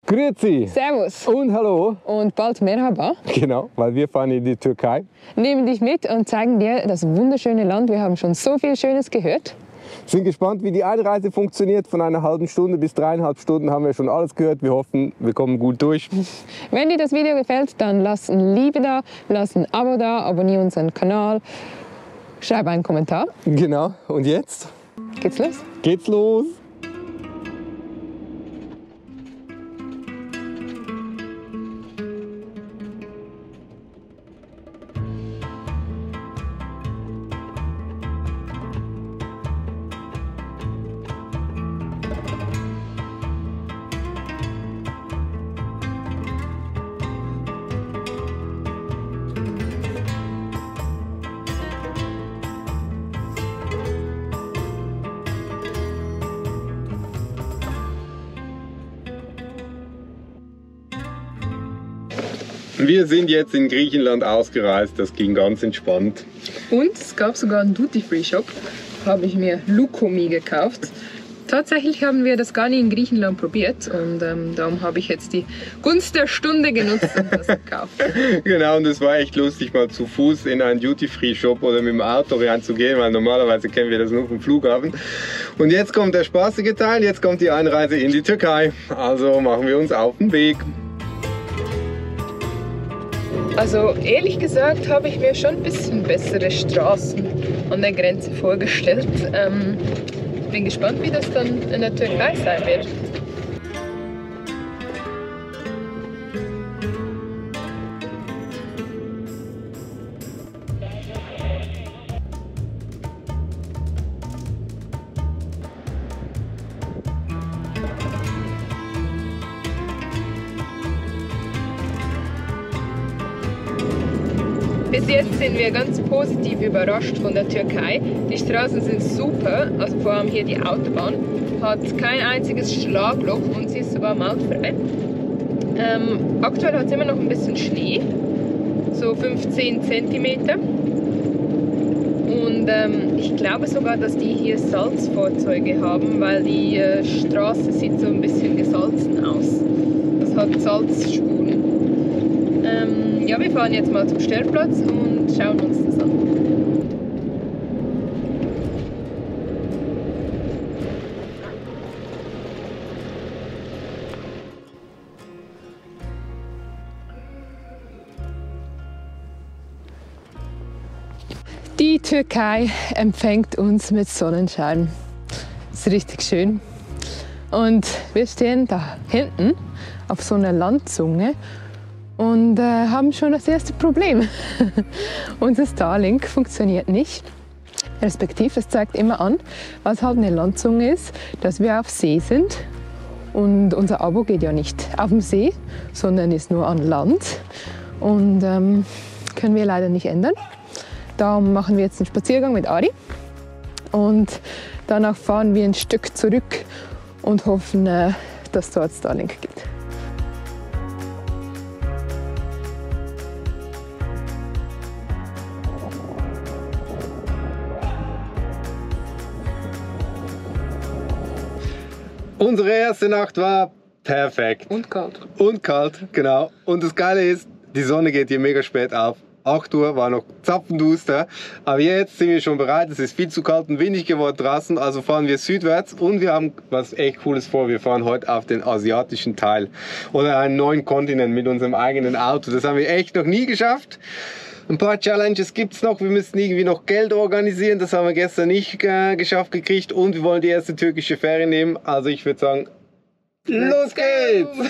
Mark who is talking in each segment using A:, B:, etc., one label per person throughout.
A: Grüezi.
B: Servus.
A: Und hallo.
B: Und bald Merhaba.
A: Genau, weil wir fahren in die Türkei.
B: Nehmen dich mit und zeigen dir das wunderschöne Land. Wir haben schon so viel Schönes gehört.
A: Sind gespannt, wie die Einreise funktioniert. Von einer halben Stunde bis 3,5 Stunden haben wir schon alles gehört. Wir hoffen, wir kommen gut durch.
B: Wenn dir das Video gefällt, dann lass ein Liebe da, lass ein Abo da, abonniere unseren Kanal, schreib einen Kommentar.
A: Genau, und jetzt?
B: Geht's los?
A: Geht's los! Wir sind jetzt in Griechenland ausgereist, das ging ganz entspannt.
B: Und es gab sogar einen Duty-Free-Shop, habe ich mir Lukomi gekauft. Tatsächlich haben wir das gar nie in Griechenland probiert und darum habe ich jetzt die Gunst der Stunde genutzt und das gekauft.
A: Genau, und es war echt lustig, mal zu Fuß in einen Duty-Free-Shop oder mit dem Auto reinzugehen, weil normalerweise kennen wir das nur vom Flughafen. Und jetzt kommt der spaßige Teil, jetzt kommt die Einreise in die Türkei. Also machen wir uns auf den Weg.
B: Also ehrlich gesagt habe ich mir schon ein bisschen bessere Straßen an der Grenze vorgestellt. Ich bin gespannt, wie das dann in der Türkei sein wird. Bis jetzt sind wir ganz positiv überrascht von der Türkei. Die Straßen sind super, also vor allem hier die Autobahn hat kein einziges Schlagloch und sie ist sogar mautfrei. Aktuell hat es immer noch ein bisschen Schnee, so 15 cm. Und ich glaube sogar, dass die hier Salzfahrzeuge haben, weil die Straße sieht so ein bisschen gesalzen aus. Das hat Salzspuren. Ja, wir fahren jetzt mal zum Stellplatz und schauen uns das an. Die Türkei empfängt uns mit Sonnenschein. Das ist richtig schön. Und wir stehen da hinten auf so einer Landzunge und haben schon das erste Problem. Unser Starlink funktioniert nicht. Respektive, es zeigt immer an, was halt eine Landzunge ist, dass wir auf See sind. Und unser Abo geht ja nicht auf dem See, sondern ist nur an Land. Und können wir leider nicht ändern. Darum machen wir jetzt einen Spaziergang mit Ari. Und danach fahren wir ein Stück zurück und hoffen, dass dort Starlink gibt.
A: Unsere erste Nacht war perfekt.
B: Und kalt.
A: Und kalt, genau. Und das Geile ist, die Sonne geht hier mega spät auf. 8 Uhr war noch zapfenduster, aber jetzt sind wir schon bereit. Es ist viel zu kalt und windig geworden draußen, also fahren wir südwärts und wir haben was echt Cooles vor. Wir fahren heute auf den asiatischen Teil oder einen neuen Kontinent mit unserem eigenen Auto. Das haben wir echt noch nie geschafft. Ein paar Challenges gibt es noch. Wir müssen irgendwie noch Geld organisieren. Das haben wir gestern nicht geschafft gekriegt. Und wir wollen die erste türkische Fähre nehmen. Also ich würde sagen, los geht's!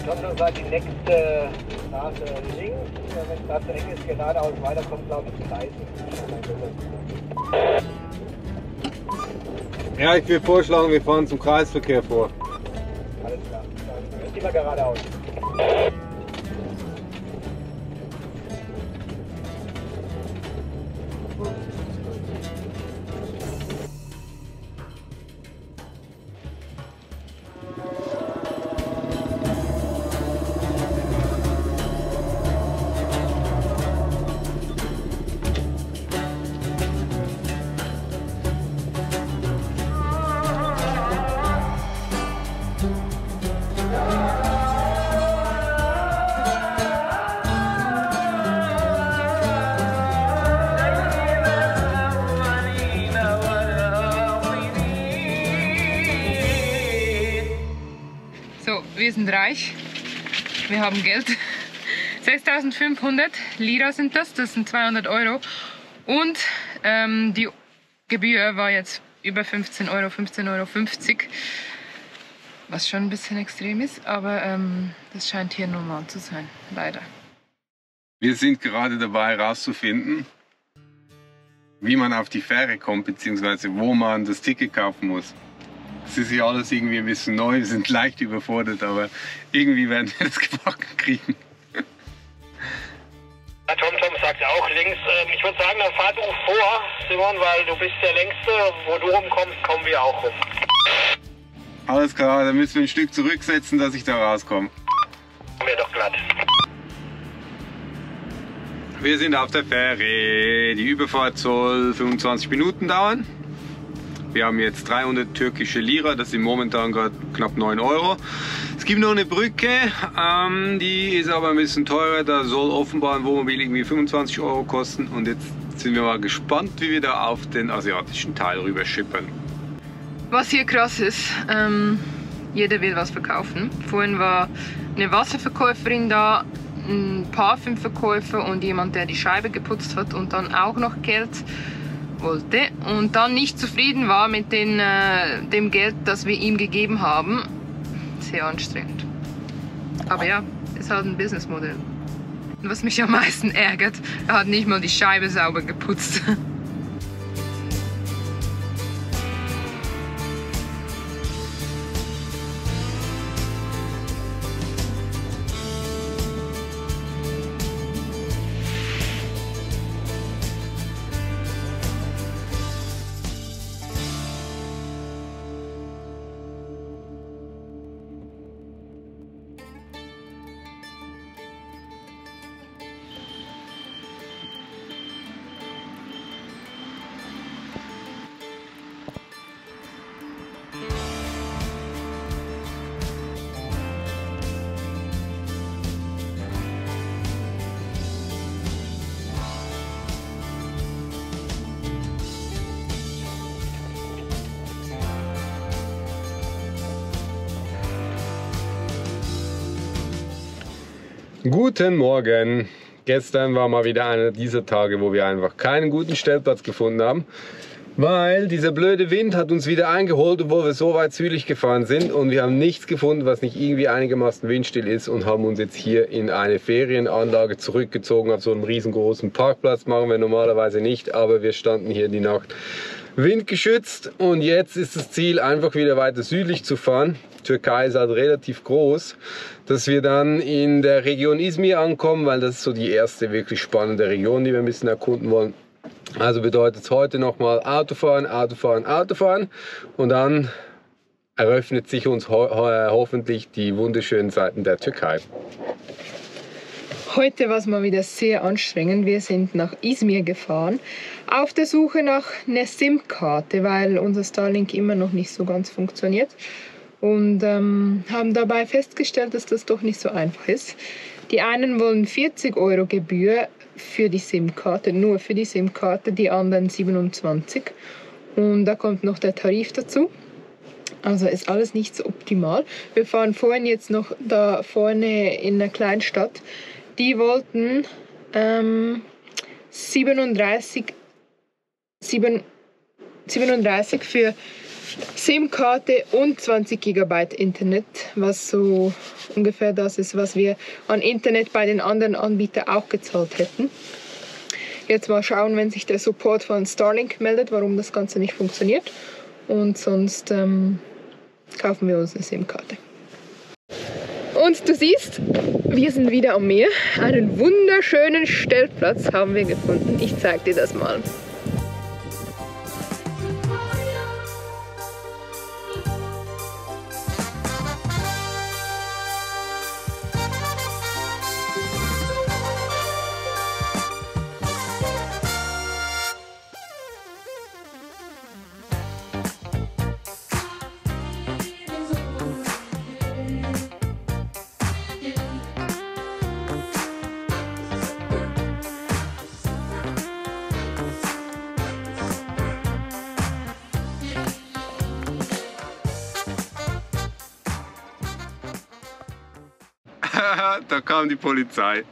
C: Kommt war die nächste Straße links. Wenn Straße eng ist, geradeaus weiter kommt, glaube ich, Kreis.
A: Ja, ich würde vorschlagen, wir fahren zum Kreisverkehr vor.
C: Alles klar. Dann immer geradeaus.
B: wir sind reich. Wir haben Geld. 6.500 Lira sind das sind 200 Euro. Und die Gebühr war jetzt über 15 Euro, 15,50 Euro. Was schon ein bisschen extrem ist, aber das scheint hier normal zu sein, leider.
A: Wir sind gerade dabei herauszufinden, wie man auf die Fähre kommt, beziehungsweise wo man das Ticket kaufen muss. Es ist ja alles irgendwie ein bisschen neu, wir sind leicht überfordert, aber irgendwie werden wir das gebacken kriegen.
C: TomTom sagt auch links. Ich würde sagen, dann fahr du vor, Simon, weil du bist der Längste. Wo du rumkommst, kommen wir auch rum.
A: Alles klar, dann müssen wir ein Stück zurücksetzen, dass ich da rauskomme.
C: Kommen wir doch glatt.
A: Wir sind auf der Fähre. Die Überfahrt soll 25 Minuten dauern. Wir haben jetzt 300 türkische Lira, das sind momentan gerade knapp 9 Euro. Es gibt noch eine Brücke, die ist aber ein bisschen teurer. Da soll offenbar ein Wohnmobil irgendwie 25 Euro kosten. Und jetzt sind wir mal gespannt, wie wir da auf den asiatischen Teil rüber schippern.
B: Was hier krass ist, jeder will was verkaufen. Vorhin war eine Wasserverkäuferin da, ein Parfümverkäufer und jemand, der die Scheibe geputzt hat und dann auch noch Geld wollte und dann nicht zufrieden war mit dem Geld, das wir ihm gegeben haben. Sehr anstrengend. Aber ja, ist halt ein Businessmodell. Und was mich am meisten ärgert, er hat nicht mal die Scheibe sauber geputzt.
A: Guten Morgen! Gestern war mal wieder einer dieser Tage, wo wir einfach keinen guten Stellplatz gefunden haben, weil dieser blöde Wind hat uns wieder eingeholt, obwohl wir so weit südlich gefahren sind und wir haben nichts gefunden, was nicht irgendwie einigermaßen windstill ist und haben uns jetzt hier in eine Ferienanlage zurückgezogen auf so einem riesengroßen Parkplatz. Machen wir normalerweise nicht, aber wir standen hier die Nacht windgeschützt und jetzt ist das Ziel, einfach wieder weiter südlich zu fahren. Türkei ist halt relativ groß, dass wir dann in der Region Izmir ankommen, weil das ist so die erste wirklich spannende Region, die wir ein bisschen erkunden wollen. Also bedeutet es heute nochmal Autofahren, Autofahren, Autofahren und dann eröffnet sich uns hoffentlich die wunderschönen Seiten der Türkei.
B: Heute war es mal wieder sehr anstrengend. Wir sind nach Izmir gefahren, auf der Suche nach einer SIM-Karte, weil unser Starlink immer noch nicht so ganz funktioniert. Und haben dabei festgestellt, dass das doch nicht so einfach ist. Die einen wollen 40 Euro Gebühr für die SIM-Karte, nur für die SIM-Karte, die anderen 27. Und da kommt noch der Tarif dazu. Also ist alles nicht so optimal. Wir fahren vorhin jetzt noch da vorne in einer Kleinstadt. Die wollten 37 für SIM-Karte und 20 GB Internet, was so ungefähr das ist, was wir an Internet bei den anderen Anbietern auch gezahlt hätten. Jetzt mal schauen, wenn sich der Support von Starlink meldet, warum das Ganze nicht funktioniert. Und sonst kaufen wir uns eine SIM-Karte. Und du siehst, wir sind wieder am Meer. Einen wunderschönen Stellplatz haben wir gefunden. Ich zeige dir das mal.
A: Aber da kam die Polizei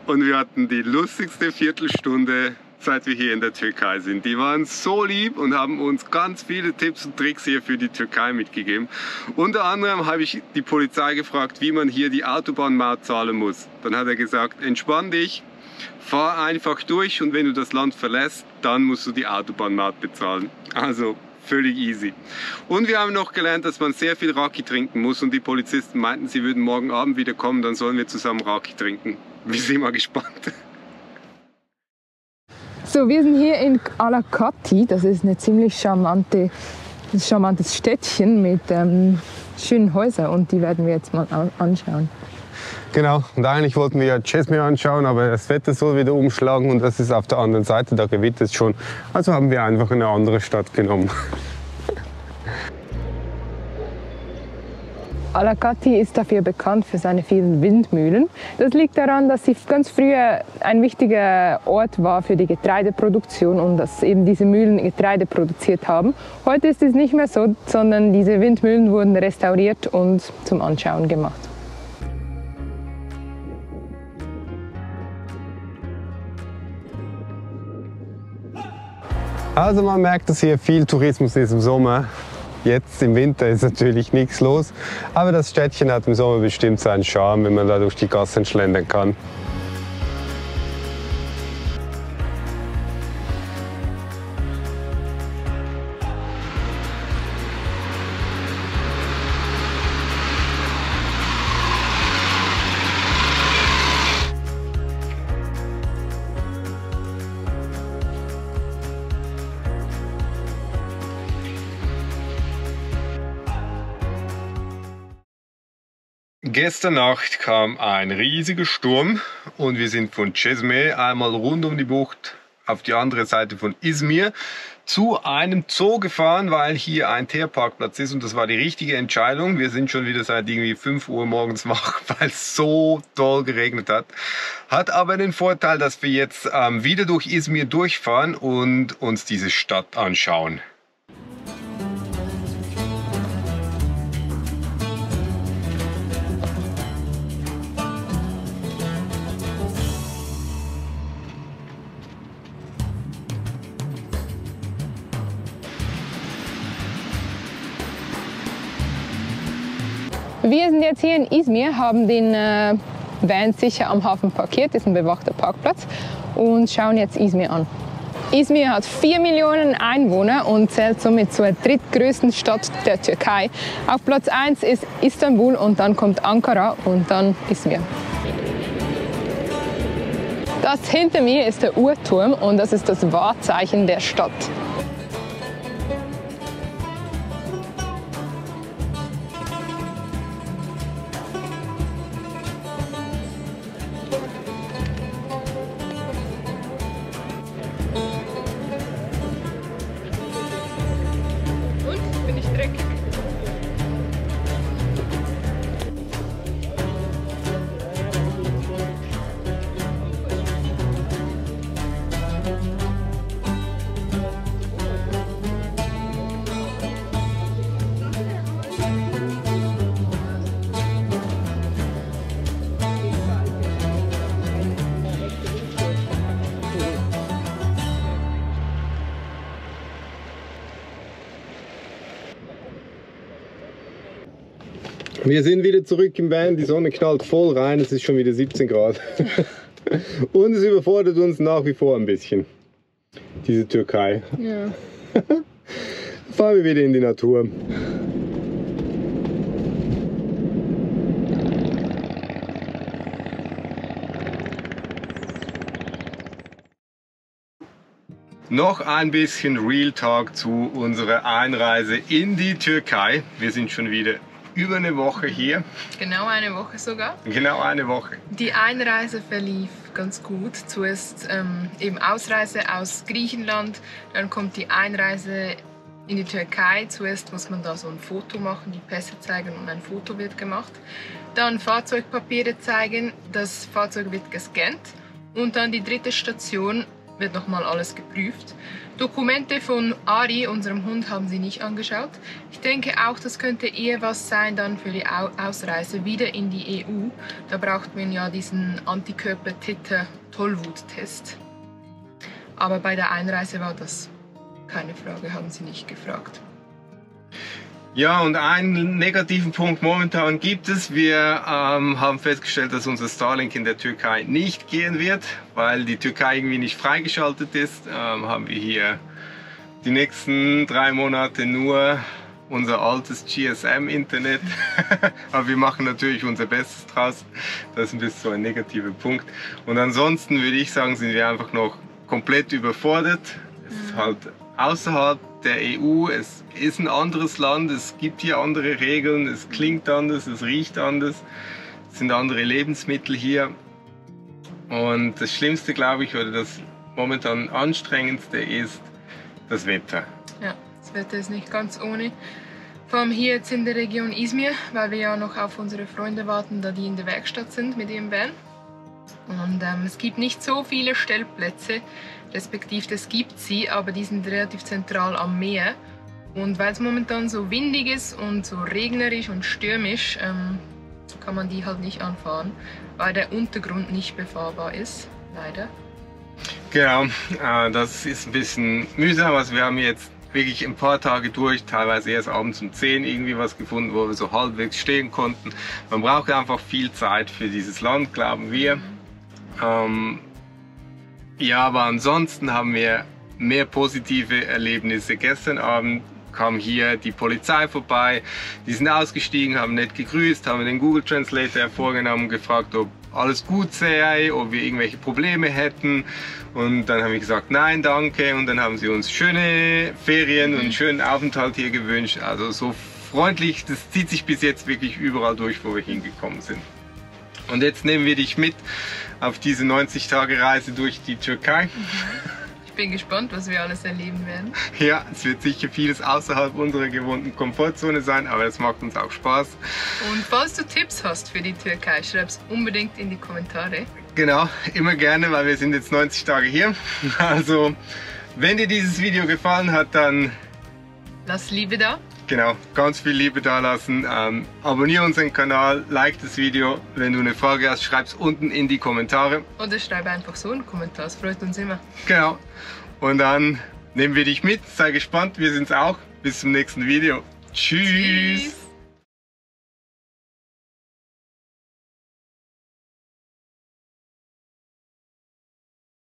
A: und wir hatten die lustigste Viertelstunde, seit wir hier in der Türkei sind. Die waren so lieb und haben uns ganz viele Tipps und Tricks hier für die Türkei mitgegeben. Unter anderem habe ich die Polizei gefragt, wie man hier die Autobahnmaut zahlen muss. Dann hat er gesagt, entspann dich, fahr einfach durch und wenn du das Land verlässt, dann musst du die Autobahnmaut bezahlen. Also völlig easy. Und wir haben noch gelernt, dass man sehr viel Raki trinken muss und die Polizisten meinten, sie würden morgen Abend wieder kommen, dann sollen wir zusammen Raki trinken. Wir sind mal gespannt.
B: So, wir sind hier in Alakati. Das ist ein ziemlich charmantes Städtchen mit schönen Häusern und die werden wir jetzt mal anschauen.
A: Genau, und eigentlich wollten wir ja Çeşme anschauen, aber das Wetter soll wieder umschlagen und das ist auf der anderen Seite, da gewittert es schon. Also haben wir einfach eine andere Stadt genommen.
B: Alakati ist dafür bekannt für seine vielen Windmühlen. Das liegt daran, dass sie ganz früher ein wichtiger Ort war für die Getreideproduktion und dass eben diese Mühlen Getreide produziert haben. Heute ist es nicht mehr so, sondern diese Windmühlen wurden restauriert und zum Anschauen gemacht.
A: Also man merkt, dass hier viel Tourismus ist im Sommer. Jetzt im Winter ist natürlich nichts los, aber das Städtchen hat im Sommer bestimmt seinen Charme, wenn man da durch die Gassen schlendern kann. Gestern Nacht kam ein riesiger Sturm und wir sind von Çeşme einmal rund um die Bucht auf die andere Seite von Izmir zu einem Zoo gefahren, weil hier ein Tierparkplatz ist und das war die richtige Entscheidung. Wir sind schon wieder seit irgendwie 5 Uhr morgens wach, weil es so doll geregnet hat. Hat aber den Vorteil, dass wir jetzt wieder durch Izmir durchfahren und uns diese Stadt anschauen.
B: Wir sind jetzt hier in Izmir, haben den Van sicher am Hafen parkiert, das ist ein bewachter Parkplatz und schauen jetzt Izmir an. Izmir hat 4 Millionen Einwohner und zählt somit zur drittgrößten Stadt der Türkei. Auf Platz 1 ist Istanbul und dann kommt Ankara und dann Izmir. Das hinter mir ist der Uhrturm und das ist das Wahrzeichen der Stadt.
A: Wir sind wieder zurück im Van, die Sonne knallt voll rein, es ist schon wieder 17 Grad. Und es überfordert uns nach wie vor ein bisschen, diese Türkei.
B: Ja.
A: Fahren wir wieder in die Natur. Noch ein bisschen Real Talk zu unserer Einreise in die Türkei. Wir sind schon wieder über eine Woche hier.
B: Genau eine Woche sogar.
A: Genau eine Woche.
B: Die Einreise verlief ganz gut. Zuerst eben Ausreise aus Griechenland, dann kommt die Einreise in die Türkei. Zuerst muss man da so ein Foto machen, die Pässe zeigen und ein Foto wird gemacht. Dann Fahrzeugpapiere zeigen, das Fahrzeug wird gescannt und dann die dritte Station wird nochmal alles geprüft. Dokumente von Ari, unserem Hund, haben sie nicht angeschaut. Ich denke auch, das könnte eher was sein dann für die Ausreise wieder in die EU. Da braucht man ja diesen Antikörper-Titer-Tollwut-Test. Aber bei der Einreise war das keine Frage, haben sie nicht gefragt.
A: Ja, und einen negativen Punkt momentan gibt es. Wir haben festgestellt, dass unser Starlink in der Türkei nicht gehen wird, weil die Türkei irgendwie nicht freigeschaltet ist. Haben wir hier die nächsten 3 Monate nur unser altes GSM-Internet. Aber wir machen natürlich unser Bestes draus. Das ist ein bisschen so ein negativer Punkt. Und ansonsten würde ich sagen, sind wir einfach noch komplett überfordert. Es ist halt außerhalb der EU, es ist ein anderes Land, es gibt hier andere Regeln, es klingt anders, es riecht anders, es sind andere Lebensmittel hier. Und das Schlimmste, glaube ich, oder das momentan anstrengendste ist das Wetter.
B: Ja, das Wetter ist nicht ganz ohne. Vor allem hier jetzt in der Region Izmir, weil wir ja noch auf unsere Freunde warten, da die in der Werkstatt sind mit ihrem Van. Und es gibt nicht so viele Stellplätze, respektive es gibt sie, aber die sind relativ zentral am Meer. Und weil es momentan so windig ist und so regnerisch und stürmisch, kann man die halt nicht anfahren, weil der Untergrund nicht befahrbar ist, leider.
A: Genau, das ist ein bisschen mühsam, also wir haben jetzt wirklich ein paar Tage durch, teilweise erst abends um 10 irgendwie was gefunden, wo wir so halbwegs stehen konnten. Man braucht einfach viel Zeit für dieses Land, glauben wir. Ja, aber ansonsten haben wir mehr positive Erlebnisse. Gestern Abend kam hier die Polizei vorbei, die sind ausgestiegen, haben nett gegrüßt, haben den Google Translator hervorgenommen, gefragt, ob alles gut sei, ob wir irgendwelche Probleme hätten. Und dann haben wir gesagt, nein, danke. Und dann haben sie uns schöne Ferien und einen schönen Aufenthalt hier gewünscht. Also so freundlich, das zieht sich bis jetzt wirklich überall durch, wo wir hingekommen sind. Und jetzt nehmen wir dich mit auf diese 90-Tage-Reise durch die Türkei.
B: Ich bin gespannt, was wir alles erleben werden.
A: Ja, es wird sicher vieles außerhalb unserer gewohnten Komfortzone sein, aber es macht uns auch Spaß.
B: Und falls du Tipps hast für die Türkei, schreib es unbedingt in die Kommentare.
A: Genau, immer gerne, weil wir sind jetzt 90 Tage hier. Also, wenn dir dieses Video gefallen hat, dann
B: lass Liebe da.
A: Genau, ganz viel Liebe da lassen. Abonniere unseren Kanal, like das Video. Wenn du eine Frage hast, schreib es unten in die Kommentare.
B: Oder schreib einfach so einen Kommentar, das freut uns immer.
A: Genau. Und dann nehmen wir dich mit. Sei gespannt, wir sind's auch. Bis zum nächsten Video. Tschüss.